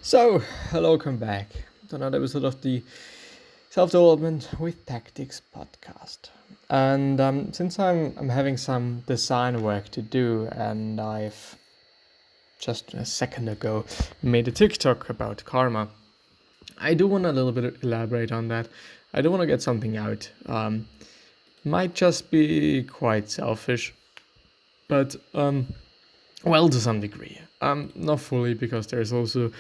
So, hello, welcome back to another episode of the Self Development with Tactics podcast. And since I'm having some design work to do, and I've just a second ago made a TikTok about karma, I do want a little bit elaborate on that. I do want to get something out. Might just be quite selfish, but well, to some degree. Not fully, because there's also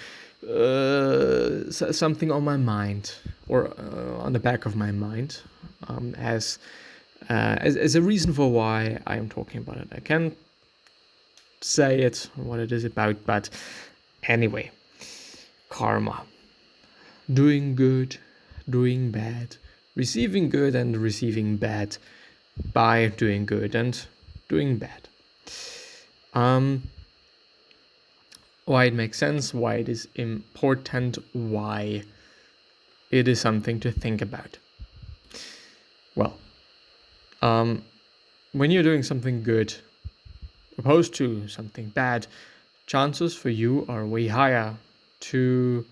something on my mind, or on the back of my mind, as a reason for why I am talking about it. I can't say it, what it is about, but anyway, karma. Doing good, doing bad, receiving good and receiving bad by doing good and doing bad. Why it makes sense, why it is important, why it is something to think about. Well, when you're doing something good opposed to something bad, chances for you are way higher to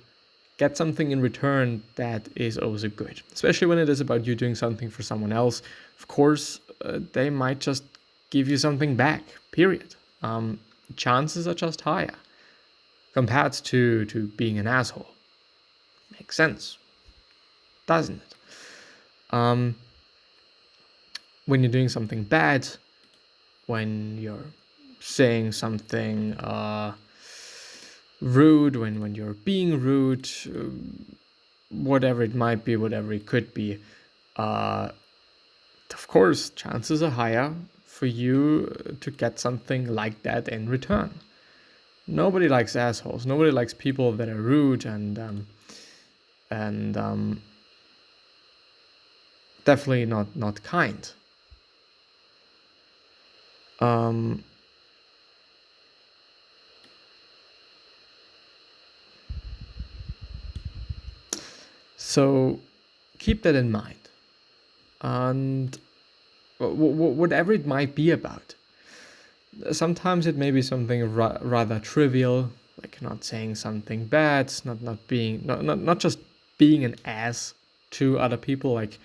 get something in return that is also good. Especially when it is about you doing something for someone else. Of course, they might just give you something back, period. Chances are just higher compared to being an asshole. Makes sense, doesn't it? When you're doing something bad, when you're saying something rude, when you're being rude, whatever it might be, whatever it could be, of course, chances are higher for you to get something like that in return. Nobody likes assholes. Nobody likes people that are rude and definitely not kind. So keep that in mind, and whatever it might be about. Sometimes it may be something rather trivial, like not saying something bad, not just being an ass to other people, like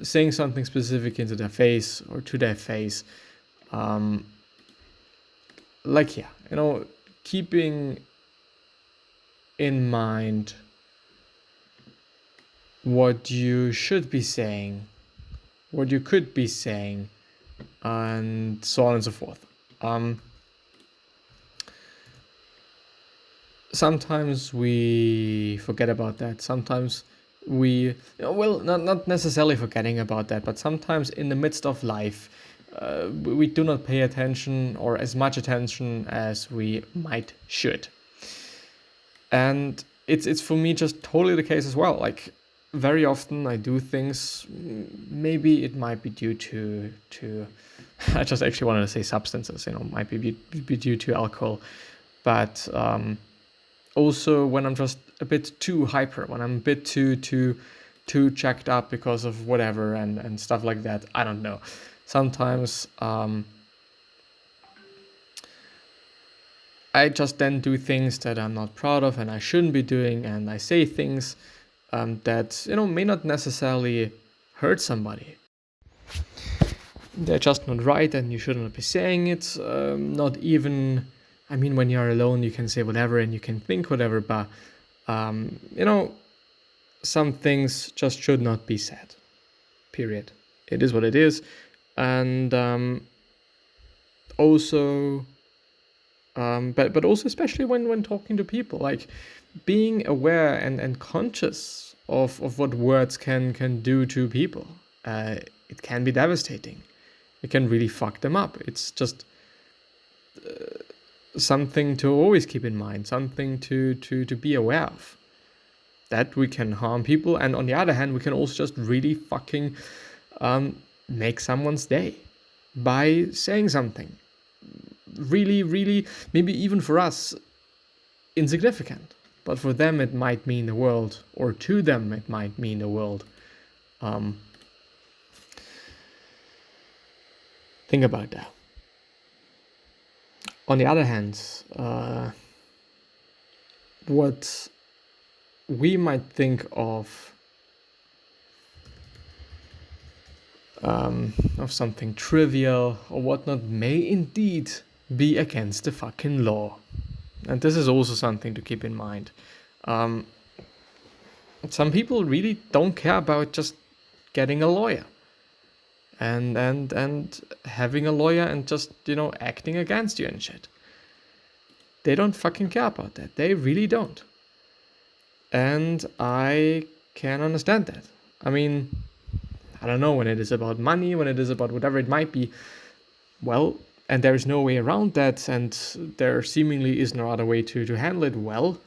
saying something specific into their face or to their face. Keeping in mind what you should be saying, what you could be saying, and so on and so forth. Sometimes we forget about that. Sometimes not necessarily forgetting about that, but sometimes in the midst of life, we do not pay attention, or as much attention as we might should. And it's for me just totally the case as well. Like, very often I do things, maybe it might be due to I just actually wanted to say substances, might be due to alcohol, but also when I'm just a bit too hyper, when I'm a bit too checked up because of whatever and stuff like that. I don't know. Sometimes I just then do things that I'm not proud of and I shouldn't be doing, and I say things that may not necessarily hurt somebody. They're just not right, and you shouldn't be saying it. Not even, when you're alone, you can say whatever and you can think whatever, but some things just should not be said. Period. It is what it is, and also. But also especially when talking to people, like being aware and conscious of what words can do to people. It can be devastating. It can really fuck them up. It's just something to always keep in mind, something to be aware of. That we can harm people, and on the other hand, we can also just really fucking make someone's day by saying something really, really, maybe even for us, insignificant, but for them it might mean the world, or to them it might mean the world. Think about that. On the other hand, what we might think of something trivial or whatnot may indeed be against the fucking law. And this is also something to keep in mind. Some people really don't care about just getting a lawyer and having a lawyer and just, acting against you and shit. They don't fucking care about that. They really don't. And I can understand that. I mean, I don't know, when it is about money, when it is about whatever it might be, well, and there's no way around that, and there seemingly is no other way to handle it well,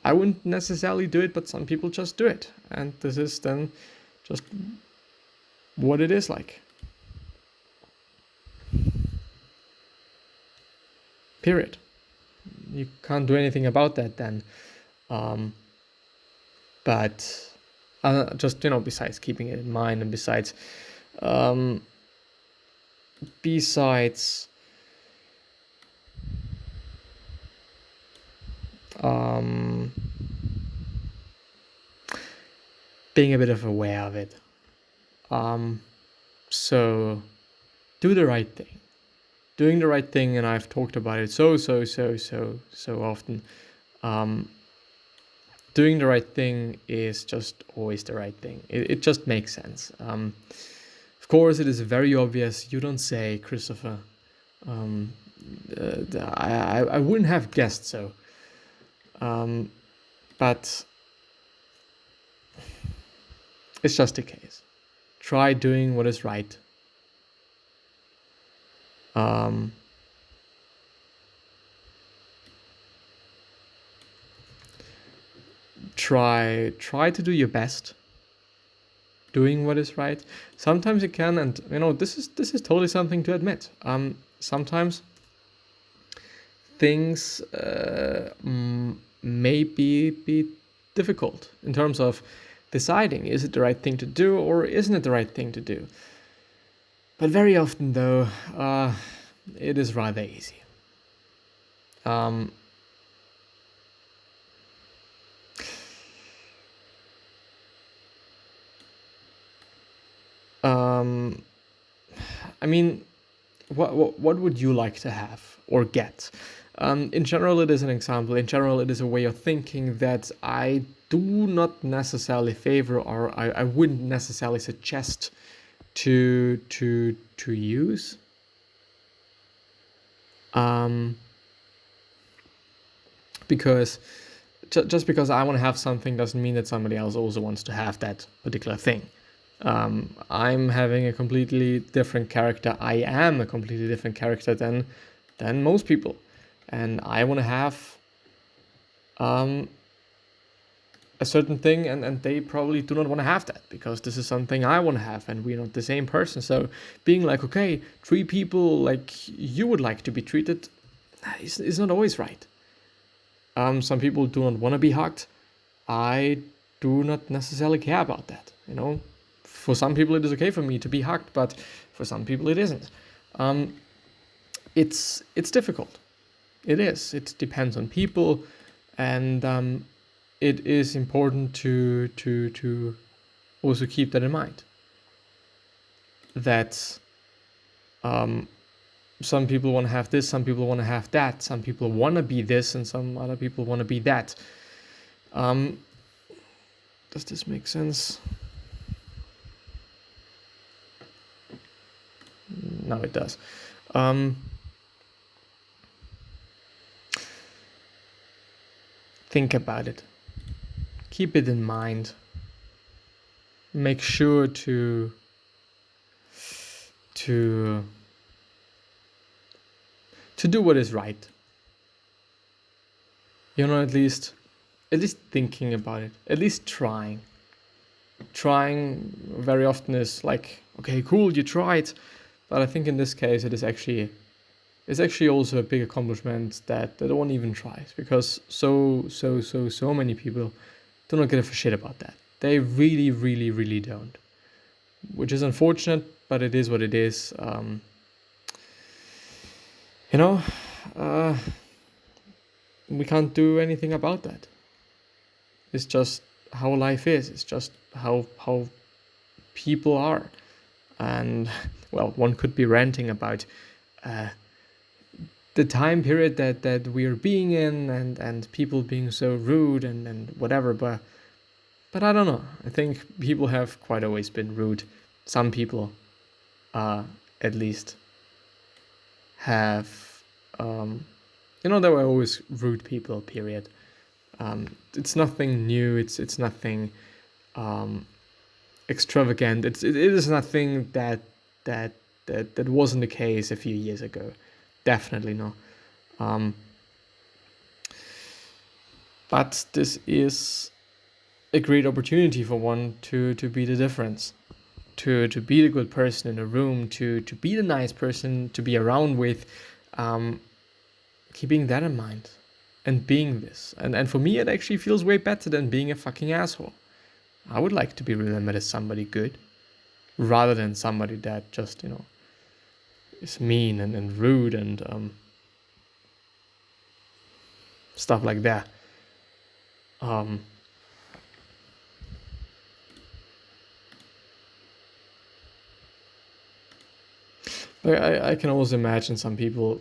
I wouldn't necessarily do it, but some people just do it. And this is then just what it is like. Period. You can't do anything about that then. But just, besides keeping it in mind, and besides being a bit of aware of it. So do the right thing. Doing the right thing, and I've talked about it so often. Doing the right thing is just always the right thing. It just makes sense. Of course, it is very obvious. You don't say, Christopher. I wouldn't have guessed so. But it's just the case. Try doing what is right. Try to do your best doing what is right. Sometimes you can, and this is totally something to admit. Sometimes things may be difficult in terms of deciding, is it the right thing to do or isn't it the right thing to do? But very often, though, it is rather easy. I mean, what would you like to have or get? In general, it is an example. In general, it is a way of thinking that I do not necessarily favor, or I wouldn't necessarily suggest to use. Because just because I want to have something doesn't mean that somebody else also wants to have that particular thing. I'm having a completely different character. I am a completely different character than most people, and I want to have a certain thing, and they probably do not want to have that because this is something I want to have, and we're not the same person. So being like, okay, treat people like you would like to be treated is not always right. Some people do not want to be hugged. I do not necessarily care about that. For some people it is okay for me to be hugged, but for some people it isn't. It's difficult. It is. It depends on people, and it is important to also keep that in mind. That some people want to have this, some people want to have that, some people want to be this, and some other people want to be that. Does this make sense? No, it does. Think about it. Keep it in mind. Make sure to do what is right. At least thinking about it. At least trying. Trying very often is like, okay, cool, you tried. But I think in this case, it's actually also a big accomplishment that no one even tries, because so many people do not give a shit about that. They really, really, really don't, which is unfortunate, but it is what it is. we can't do anything about that. It's just how life is. It's just how people are. And well, one could be ranting about the time period that we're being in, and people being so rude and whatever, but I don't know. I think people have quite always been rude. Some people at least have there were always rude people, period. It's nothing new, it's nothing extravagant. It is nothing that wasn't the case a few years ago. Definitely not. But this is a great opportunity for one to be the difference, to be the good person in a room, to be the nice person to be around with, keeping that in mind and being this. And for me, it actually feels way better than being a fucking asshole. I would like to be remembered as somebody good, rather than somebody that just, is mean and rude and stuff like that. But I can also imagine some people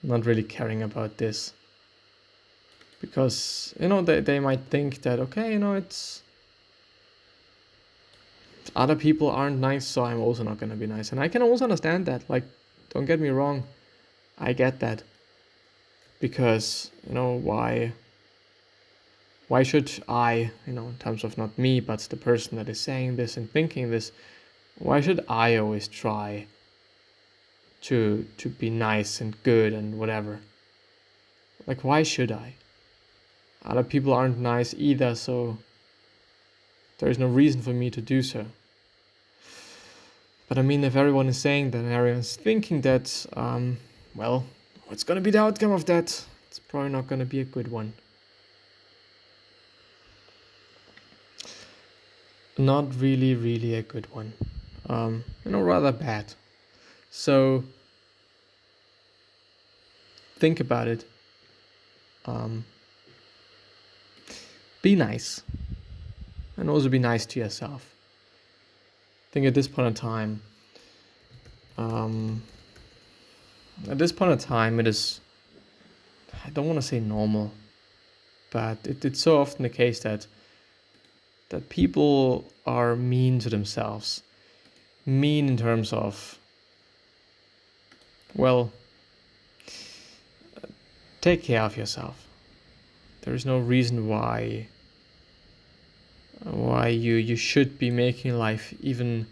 not really caring about this, because they might think that, okay, it's other people aren't nice, so I'm also not gonna be nice. And I can also understand that. Like, don't get me wrong, I get that, because why should I, in terms of not me but the person that is saying this and thinking this, why should I always try to be nice and good and whatever? Like, why should I? Other people aren't nice either, so there is no reason for me to do so. But I mean, if everyone is saying that and everyone's thinking that, what's gonna be the outcome of that? It's probably not gonna be a good one. Not really, really a good one. Rather bad. So think about it. Be nice. And also be nice to yourself. I think at this point in time, it is, I don't want to say normal, but it's so often the case that people are mean to themselves. Mean in terms of, take care of yourself. There is no reason why you should be making life even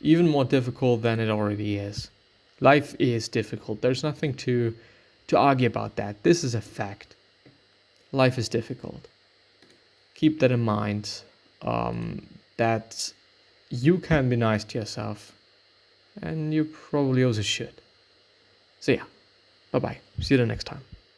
more difficult than it already is. Life is difficult. There's nothing to argue about that. This is a fact. Life is difficult. Keep that in mind, that you can be nice to yourself, and you probably also should. So yeah, bye-bye. See you the next time.